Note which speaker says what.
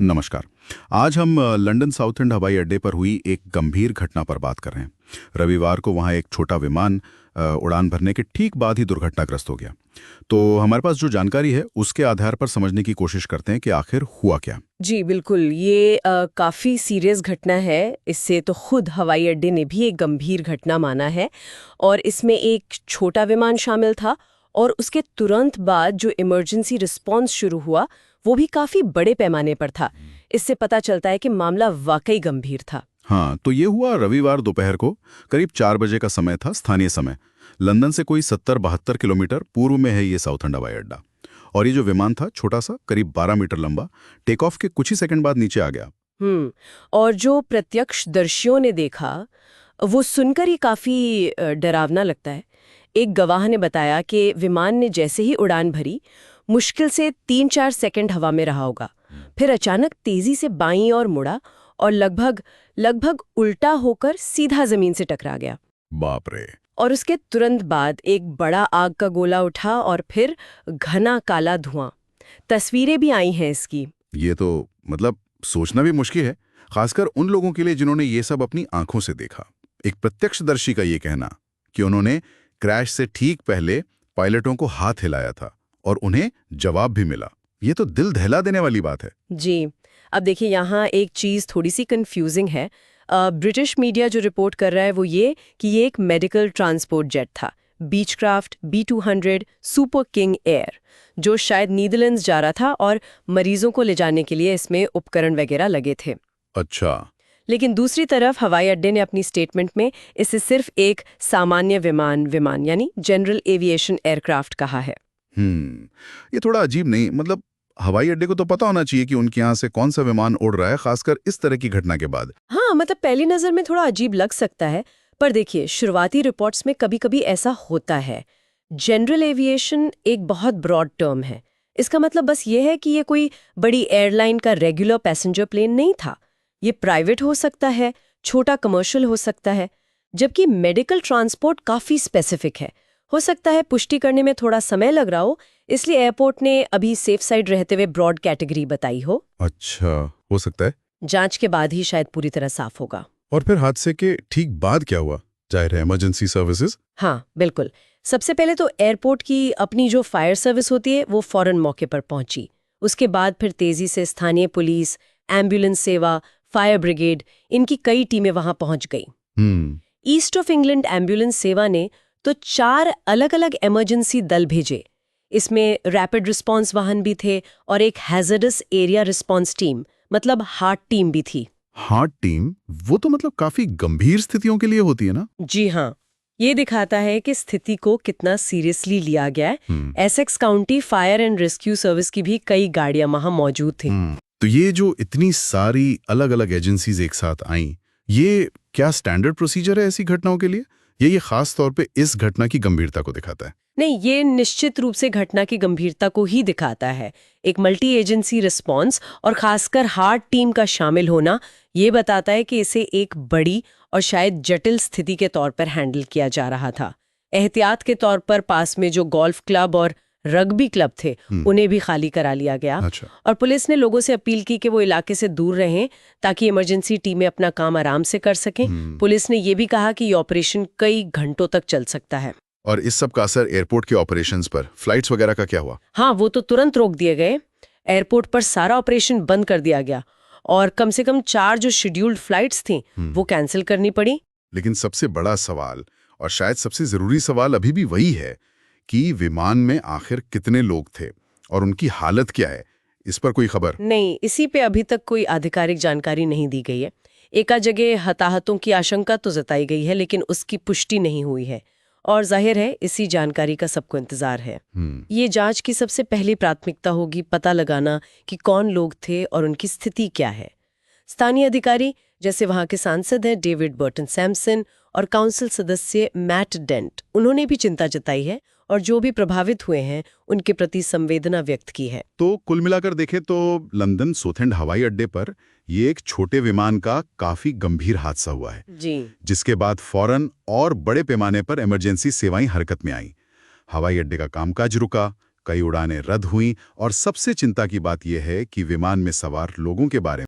Speaker 1: नमस्कार। आज हम लंदन साउथ एंड हवाई अड्डे पर हुई एक गंभीर घटना पर बात कर रहे हैं। रविवार को वहां एक छोटा विमान उड़ान भरने के ठीक बाद ही दुर्घटनाग्रस्त हो गया। तो हमारे पास जो जानकारी है उसके आधार पर समझने की कोशिश करते हैं कि आखिर हुआ क्या।
Speaker 2: जी बिल्कुल, ये काफ़ी सीरियस घटना है। इससे तो खुद हवाई अड्डे ने भी एक गंभीर घटना माना है। और इसमें एक छोटा विमान शामिल था और उसके तुरंत बाद जो इमरजेंसी रिस्पांस शुरू हुआ वो भी काफ़ी बड़े पैमाने पर था। इससे पता चलता है कि मामला वाकई गंभीर था।
Speaker 1: हाँ, तो ये हुआ रविवार दोपहर को। करीब 4 बजे का समय था स्थानीय समय। लंदन से कोई 70-72 किलोमीटर पूर्व में है ये साउथ एंड हवाई अड्डा। और ये जो विमान था छोटा सा, करीब 12 मीटर लंबा, टेक ऑफ के कुछ ही सेकंड बाद नीचे आ गया।
Speaker 2: और जो प्रत्यक्षदर्शियों ने देखा वो सुनकर ही काफ़ी डरावना लगता है। एक गवाह ने बताया कि विमान ने जैसे ही उड़ान भरी, मुश्किल से 3-4 सेकंड हवा में रहा होगा। फिर अचानक तेजी से बाईं ओर मुड़ा और लगभग उल्टा होकर सीधा जमीन से टकरा गया।
Speaker 1: बाप रे।
Speaker 2: और उसके तुरंत बाद एक बड़ा आग का गोला उठा और फिर घना काला धुआं। तस्वीरें भी आई हैं इसकी।
Speaker 1: ये तो मतलब सोचना भी मुश्किल है, खासकर उन लोगों के लिए जिन्होंने ये सब अपनी आंखों से देखा। एक प्रत्यक्षदर्शी का ये कहना कि उन्होंने क्रैश से ठीक पहले पायलटों को हाथ हिलाया था और उन्हें जवाब भी मिला। ये तो दिल दहला देने वाली बात है।
Speaker 2: जी, अब देखिए यहाँ एक चीज़ थोड़ी सी कंफ्यूजिंग है। ब्रिटिश मीडिया जो रिपोर्ट कर रहा है वो ये कि ये एक मेडिकल ट्रांसपोर्ट जेट था, Beechcraft B200 super king air, जो शायद नीदरलैंड्स जा रहा था और मरीजों को ले जाने के लिए इसमें उपकरण वगैरह लगे थे।
Speaker 1: अच्छा।
Speaker 2: लेकिन दूसरी तरफ हवाई अड्डे ने अपनी स्टेटमेंट में इसे सिर्फ एक सामान्य विमान यानी जनरल एविएशन एयरक्राफ्ट कहा है।
Speaker 1: ये थोड़ा अजीब नहीं? मतलब हवाई अड्डे को तो पता होना चाहिए कि उनके यहाँ से कौन सा विमान उड़ रहा है, खासकर इस तरह की घटना के बाद।
Speaker 2: हाँ, मतलब पहली नजर में थोड़ा अजीब लग सकता है, पर देखिए शुरुआती रिपोर्ट्स में कभी-कभी ऐसा होता है। जनरल एविएशन एक बहुत ब्रॉड टर्म है। इसका मतलब बस ये है कि ये कोई बड़ी एयरलाइन का रेगुलर पैसेंजर प्लेन नहीं था। ये प्राइवेट हो सकता है, छोटा कमर्शियल हो सकता है, जबकि मेडिकल ट्रांसपोर्ट काफी स्पेसिफिक है। हो सकता है पुष्टि करने में थोड़ा समय लग रहा हो, इसलिए एयरपोर्ट ने अभी सेफ साइड रहते हुए ब्रॉड कैटेगरी बताई हो।
Speaker 1: अच्छा, हो सकता है।
Speaker 2: जांच के बाद ही शायद पूरी तरह साफ होगा।
Speaker 1: और फिर हादसे के ठीक बाद क्या हुआ? जाहिर है इमरजेंसी सर्विसेज।
Speaker 2: हाँ बिल्कुल, सबसे पहले तो एयरपोर्ट की अपनी जो फायर सर्विस होती है वो फौरन मौके पर पहुंची। उसके बाद फिर तेजी से स्थानीय पुलिस, एम्बुलेंस सेवा, फायर ब्रिगेड, इनकी कई टीमें वहां पहुंच गई। ईस्ट ऑफ इंग्लैंड एम्बुलेंस सेवा ने तो 4 अलग-अलग इमरजेंसी दल भेजे। इसमें रैपिड रिस्पांस वाहन भी थे और एक हैजर्डस एरिया रिस्पांस टीम, मतलब हार्ट टीम भी थी।
Speaker 1: Heart team? वो तो मतलब काफी गंभीर स्थितियों के लिए होती है ना?
Speaker 2: जी हाँ, ये दिखाता है कि स्थिति को कितना सीरियसली लिया गया है। Essex county fire and rescue service की भी कई गाड़ियां वहां मौजूद थी।
Speaker 1: तो ये जो इतनी सारी अलग अलग एजेंसीज एक साथ आईं, ये क्या स्टैंडर्ड प्रोसीजर है ऐसी घटनाओं के लिए? ये खास तौर पे इस घटना की गंभीरता को दिखाता है?
Speaker 2: नहीं, ये निश्चित रूप से घटना की गंभीरता को ही दिखाता है। एक मल्टी एजेंसी रिस्पांस और खासकर हार्ट टीम का शामिल होना ये बताता है कि इसे एक बड़ी और शायद जटिल स्थिति के तौर पर हैंडल किया जा रहा था। एहतियात के तौर पर पास में जो गोल्फ क्लब और रग्बी क्लब थे उन्हें भी खाली करा लिया गया।
Speaker 1: अच्छा।
Speaker 2: और पुलिस ने लोगों से अपील की कि वो इलाके से दूर रहें ताकि इमरजेंसी टीमें अपना काम आराम से कर सकें। पुलिस ने ये भी कहा कि ये ऑपरेशन कई घंटों तक चल सकता है।
Speaker 1: और इस सब का असर एयरपोर्ट के ऑपरेशंस पर, फ्लाइट्स वगैरह का क्या हुआ?
Speaker 2: हाँ, वो तो तुरंत रोक दिए गए। एयरपोर्ट पर सारा ऑपरेशन बंद कर दिया गया और कम से कम 4 जो शेड्यूल्ड फ्लाइट्स थी वो कैंसिल करनी पड़ी।
Speaker 1: लेकिन सबसे बड़ा सवाल और शायद सबसे जरूरी सवाल अभी भी वही है कि विमान में आखिर कितने लोग थे और उनकी हालत क्या है? इस पर कोई खबर
Speaker 2: नहीं, इसी पे अभी तक कोई आधिकारिक जानकारी नहीं दी गई है। एका जगह हताहतों की आशंका तो जताई गई है, लेकिन उसकी पुष्टि नहीं हुई है और जाहिर है इसी जानकारी का सबको इंतजार है। ये जांच की सबसे पहली प्राथमिकता होगी पता लगाना कि कौन लोग थे और उनकी स्थिति क्या है। स्थानीय अधिकारी जैसे वहां के सांसद हैं डेविड बर्टन सैमसन और काउंसिल सदस्य मैट डेंट, उन्होंने भी चिंता जताई है और जो भी प्रभावित हुए हैं उनके प्रति संवेदना व्यक्त की है।
Speaker 1: तो कुल मिलाकर देखें तो लंदन सोथेंड हवाई अड्डे पर ये एक छोटे विमान का काफी गंभीर हादसा हुआ है
Speaker 2: जी,
Speaker 1: जिसके बाद फौरन और बड़े पैमाने पर इमरजेंसी सेवाएं हरकत में आईं। हवाई अड्डे का कामकाज रुका, कई उड़ानें रद्द हुईं और सबसे चिंता की बात यह है कि विमान में सवार लोगों के बारे में